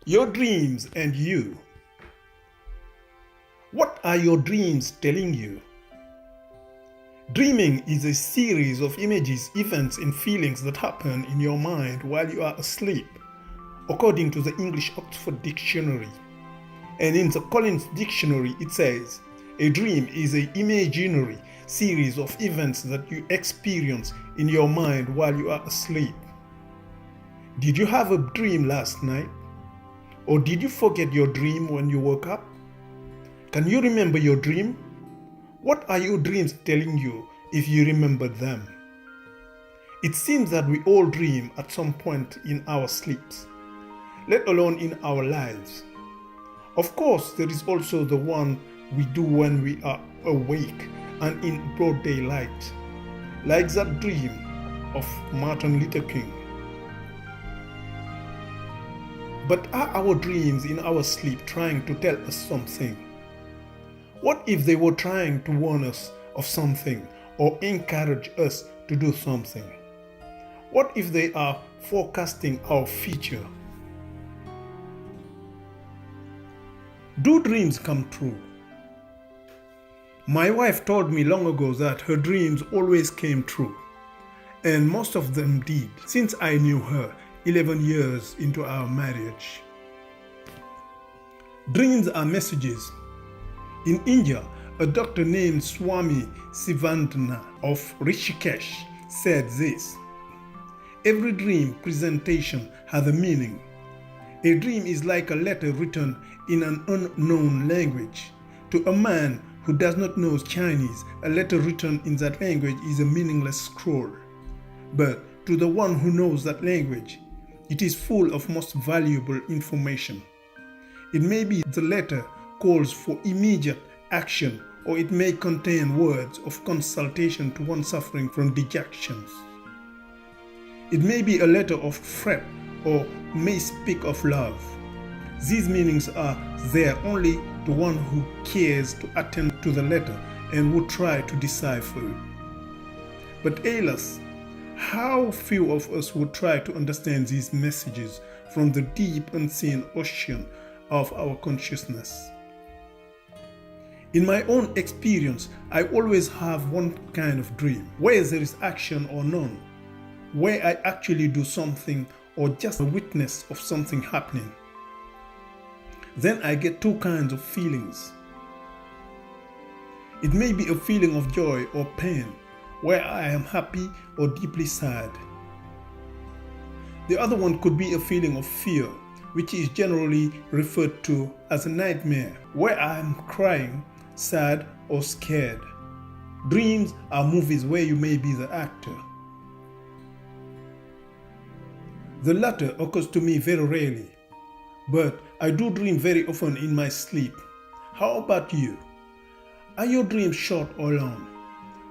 Your dreams and you. What are your dreams telling you? Dreaming is a series of images, events, and feelings that happen in your mind while you are asleep, according to the English Oxford Dictionary. And in the Collins Dictionary, it says, a dream is an imaginary series of events that you experience in your mind while you are asleep. Did you have a dream last night? Or did you forget your dream when you woke up? Can you remember your dream? What are your dreams telling you if you remember them? It seems that we all dream at some point in our sleeps, let alone in our lives. Of course, there is also the one we do when we are awake and in broad daylight, like that dream of Martin Luther King. But are our dreams in our sleep trying to tell us something? What if they were trying to warn us of something or encourage us to do something? What if they are forecasting our future? Do dreams come true? My wife told me long ago that her dreams always came true, and most of them did, since I knew her 11 years into our marriage. Dreams are messages. In India, a doctor named Swami Sivandana of Rishikesh said this: every dream presentation has a meaning. A dream is like a letter written in an unknown language. To a man who does not know Chinese, a letter written in that language is a meaningless scroll. But to the one who knows that language, it is full of most valuable information. It may be the letter calls for immediate action, or it may contain words of consultation to one suffering from dejections. It may be a letter of threat, or may speak of love. These meanings are there only to one who cares to attend to the letter and would try to decipher it. But alas, how few of us would try to understand these messages from the deep unseen ocean of our consciousness. In my own experience, I always have one kind of dream, where there is action or none, where I actually do something or just a witness of something happening. Then I get two kinds of feelings. It may be a feeling of joy or pain, where I am happy or deeply sad. The other one could be a feeling of fear, which is generally referred to as a nightmare, where I am crying, sad, or scared. Dreams are movies where you may be the actor. The latter occurs to me very rarely, but I do dream very often in my sleep. How about you? Are your dreams short or long?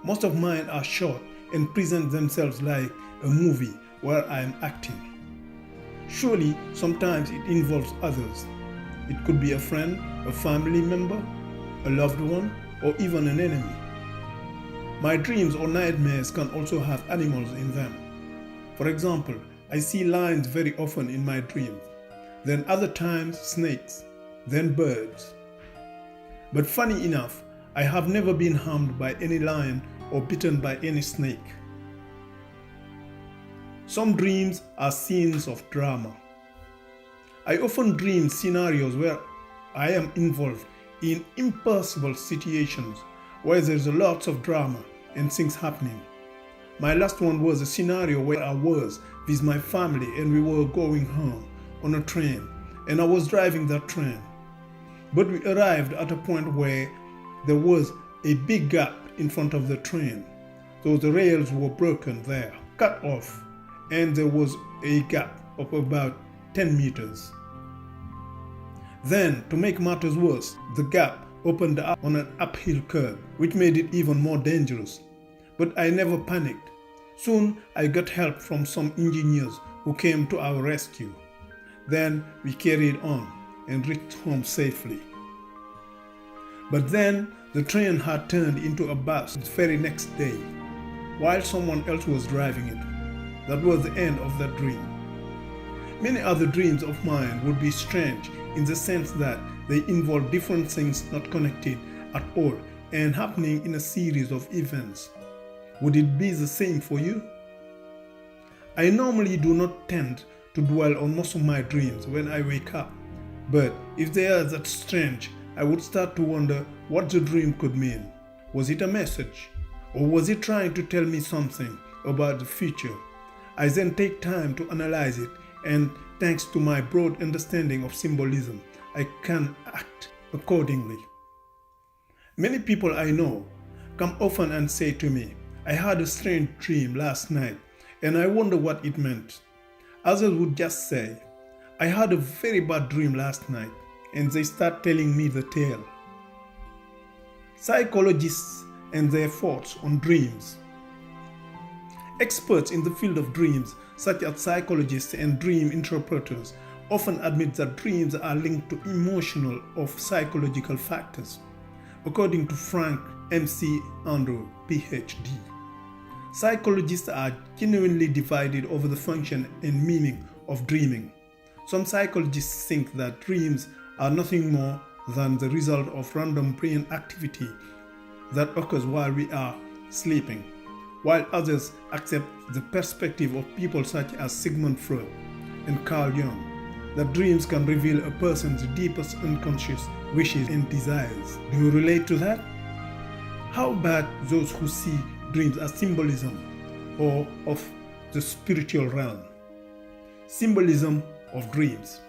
Most of mine are short and present themselves like a movie where I am acting. Surely, sometimes it involves others. It could be a friend, a family member, a loved one, or even an enemy. My dreams or nightmares can also have animals in them. For example, I see lions very often in my dreams, then other times snakes, then birds. But funny enough, I have never been harmed by any lion or bitten by any snake. Some dreams are scenes of drama. I often dream scenarios where I am involved in impossible situations where there's lots of drama and things happening. My last one was a scenario where I was with my family and we were going home on a train, and I was driving that train. But we arrived at a point where there was a big gap in front of the train. So the rails were broken there, cut off, and there was a gap of about 10 meters. Then, to make matters worse, the gap opened up on an uphill curve, which made it even more dangerous. But I never panicked. Soon, I got help from some engineers who came to our rescue. Then, we carried on and reached home safely. But then, the train had turned into a bus the very next day, while someone else was driving it. That was the end of that dream. Many other dreams of mine would be strange in the sense that they involve different things not connected at all and happening in a series of events. Would it be the same for you? I normally do not tend to dwell on most of my dreams when I wake up, but if they are that strange, I would start to wonder what the dream could mean. Was it a message? Or was it trying to tell me something about the future? I then take time to analyze it, and thanks to my broad understanding of symbolism, I can act accordingly. Many people I know come often and say to me, "I had a strange dream last night and I wonder what it meant." Others would just say, "I had a very bad dream last night," and they start telling me the tale. Psychologists and their thoughts on dreams. Experts in the field of dreams, such as psychologists and dream interpreters, often admit that dreams are linked to emotional or psychological factors. According to Frank M.C. Andrew, Ph.D., psychologists are genuinely divided over the function and meaning of dreaming. Some psychologists think that dreams are nothing more than the result of random brain activity that occurs while we are sleeping, while others accept the perspective of people such as Sigmund Freud and Carl Jung, that dreams can reveal a person's deepest unconscious wishes and desires. Do you relate to that? How about those who see dreams as symbolism or of the spiritual realm? Symbolism of dreams.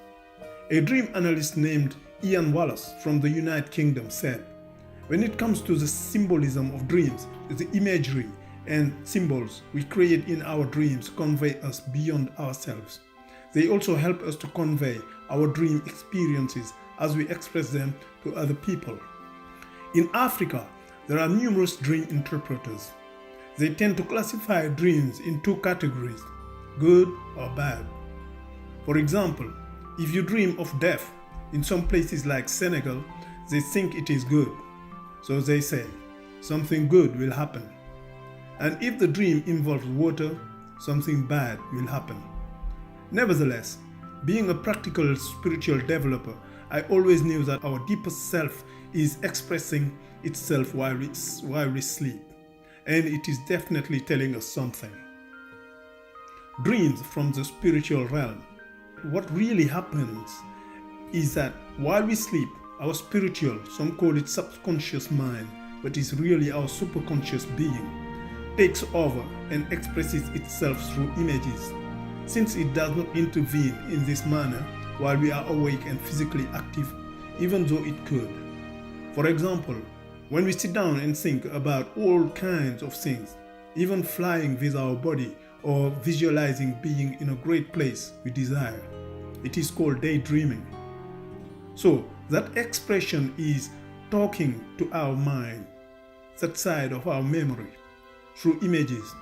A dream analyst named Ian Wallace from the United Kingdom said, "When it comes to the symbolism of dreams, the imagery and symbols we create in our dreams convey us beyond ourselves. They also help us to convey our dream experiences as we express them to other people." In Africa, there are numerous dream interpreters. They tend to classify dreams in two categories, good or bad. For example, if you dream of death, in some places like Senegal, they think it is good. So they say, something good will happen. And if the dream involves water, something bad will happen. Nevertheless, being a practical spiritual developer, I always knew that our deepest self is expressing itself while we sleep. And it is definitely telling us something. Dreams from the spiritual realm. What really happens is that while we sleep, our spiritual, some call it subconscious mind, but it's really our superconscious being, takes over and expresses itself through images. Since it does not intervene in this manner while we are awake and physically active, even though it could. For example, when we sit down and think about all kinds of things, even flying with our body or visualizing being in a great place we desire, it is called daydreaming. So that expression is talking to our mind, that side of our memory, through images.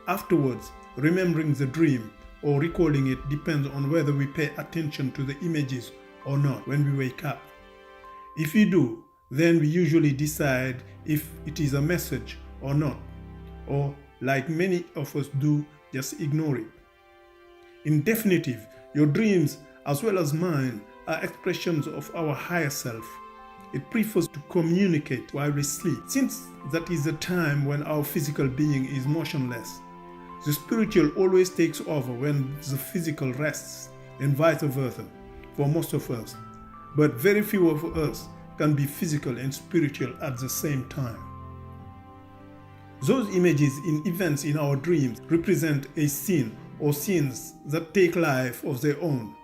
Afterwards, remembering the dream or recalling it depends on whether we pay attention to the images or not when we wake up. If we do, then we usually decide if it is a message or not, or like many of us do, just ignore it. In definitive, your dreams as well as mine are expressions of our higher self. It prefers to communicate while we sleep, since that is the time when our physical being is motionless. The spiritual always takes over when the physical rests, and vice versa for most of us. But very few of us can be physical and spiritual at the same time. Those images in events in our dreams represent a scene or scenes that take life of their own,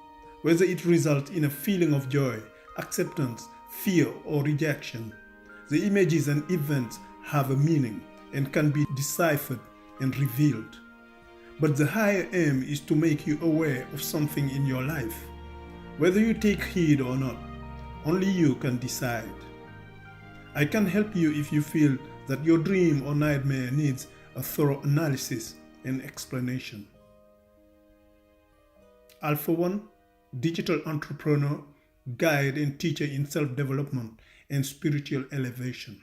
whether it results in a feeling of joy, acceptance, fear, or rejection. The images and events have a meaning and can be deciphered and revealed. But the higher aim is to make you aware of something in your life. Whether you take heed or not, only you can decide. I can help you if you feel that your dream or nightmare needs a thorough analysis and explanation. Alpha One, digital entrepreneur, guide and teacher in self-development and spiritual elevation.